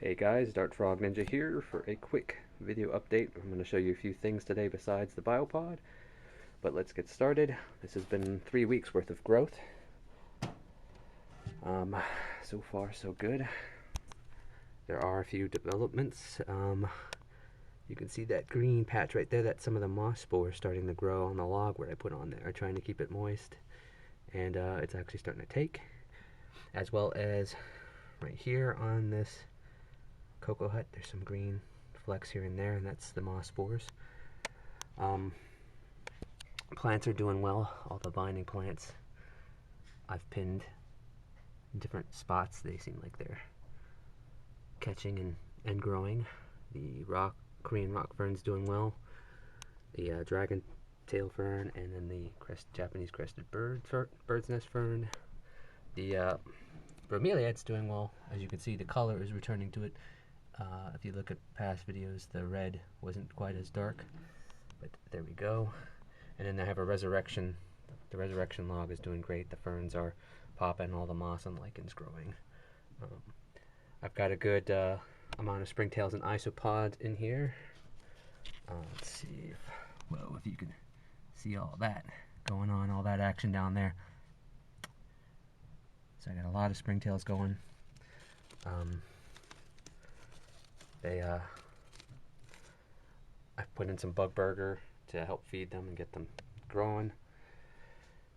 Hey guys, Dart Frog Ninja here for a quick video update. I'm going to show you a few things today besides the Biopod, but let's get started. This has been 3 weeks worth of growth. So far so good. There are a few developments. You can see that green patch right there, that's some of the moss spores starting to grow on the log where I put on there, trying to keep it moist, and it's actually starting to take, as well as right here on this cocoa hut, there's some green flecks here and there, and that's the moss spores. Plants are doing well. All the binding plants I've pinned in different spots. They seem like they're catching and growing. The Korean rock fern's doing well. The dragon tail fern, and then the Japanese crested bird's nest fern. The bromeliad's doing well. As you can see, the color is returning to it. If you look at past videos, the red wasn't quite as dark, but there we go. And then I have a resurrection. The resurrection log is doing great. The ferns are popping, all the moss and lichens growing. I've got a good amount of springtails and isopods in here. Let's see if you can see all that going on, all that action down there. So I got a lot of springtails going. I've put in some bug burger to help feed them and get them growing.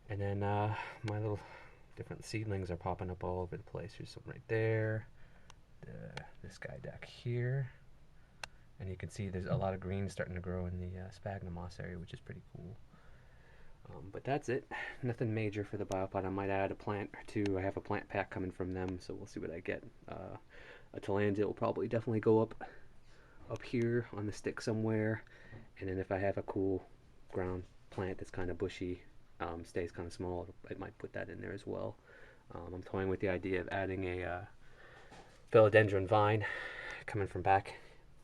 And then my little different seedlings are popping up all over the place. There's some right there. This guy back here. And you can see there's a lot of green starting to grow in the sphagnum moss area, which is pretty cool. But that's it. Nothing major for the Biopod. I might add a plant or two. I have a plant pack coming from them, so we'll see what I get. A Tillandsia will probably definitely go up here on the stick somewhere, and then if I have a cool ground plant that's kind of bushy, stays kind of small, I might put that in there as well. I'm toying with the idea of adding a philodendron vine coming from back,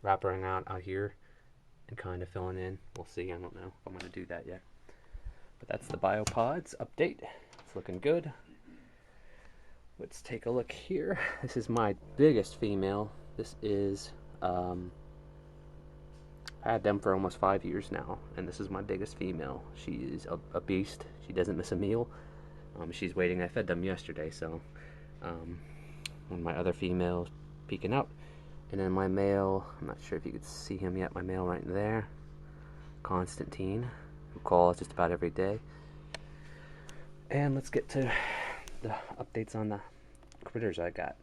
wrapping out here and kind of filling in. We'll see. I don't know if I'm going to do that yet. But that's the Biopods update. It's looking good. Let's take a look here. This is my biggest female. This is I had them for almost 5 years now, and this is my biggest female. She's a beast. She doesn't miss a meal. She's waiting. I fed them yesterday, so one of my other females peeking out, and then my male. I'm not sure if you could see him yet. My male right there, Constantine, who calls just about every day. And let's get to the updates on the critters I got.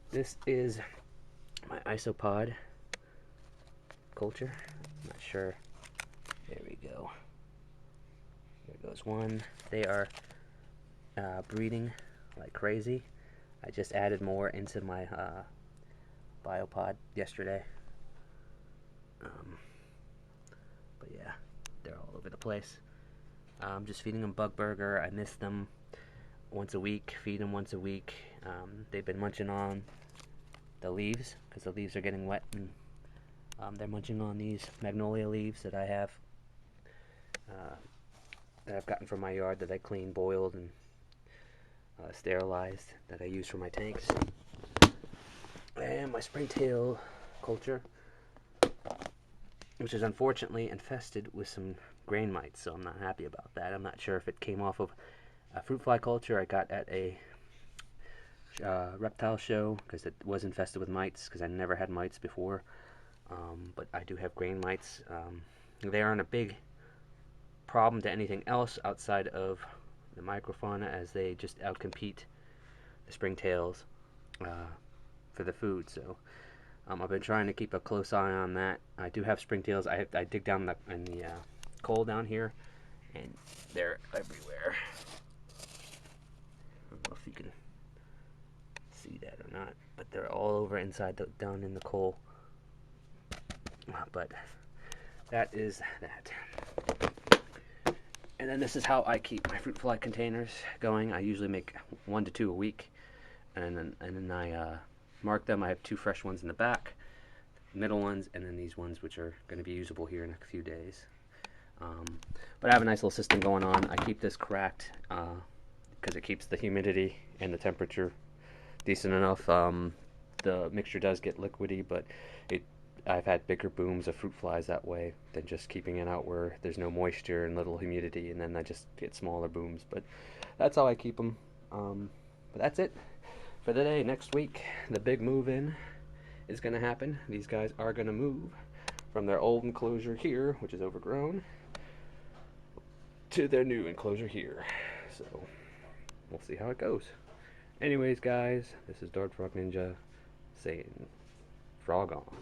This is my isopod culture. I'm not sure. There we go. There goes one. They are breeding like crazy. I just added more into my Biopod yesterday. But yeah, they're all over the place. I'm just feeding them bug burger. I miss them once a week, feed them once a week. They've been munching on the leaves because the leaves are getting wet, and they're munching on these magnolia leaves that I have that I've gotten from my yard that I cleaned, boiled, and sterilized, that I use for my tanks. And my springtail culture, which is unfortunately infested with some grain mites, so I'm not happy about that. I'm not sure if it came off of a fruit fly culture I got at a reptile show, because it was infested with mites, because I never had mites before. But I do have grain mites. They aren't a big problem to anything else outside of the microfauna, as they just outcompete the springtails for the food. So I've been trying to keep a close eye on that. I do have springtails. I dig down in the coal down here, and they're everywhere. I don't know if you can see that or not, but they're all over inside down in the coal. But that is that. And then this is how I keep my fruit fly containers going. I usually make 1 to 2 a week, and then I mark them. I have 2 fresh ones in the back, middle ones, and then these ones which are going to be usable here in a few days. But I have a nice little system going on. I keep this cracked because it keeps the humidity and the temperature decent enough. the mixture does get liquidy, but I've had bigger booms of fruit flies that way than just keeping it out where there's no moisture and little humidity, and then I just get smaller booms. But that's how I keep them. But that's it for today. Next week, the big move in is going to happen. These guys are going to move from their old enclosure here, which is overgrown, to their new enclosure here. So we'll see how it goes. Anyways, guys, this is Dark Frog Ninja saying frog on.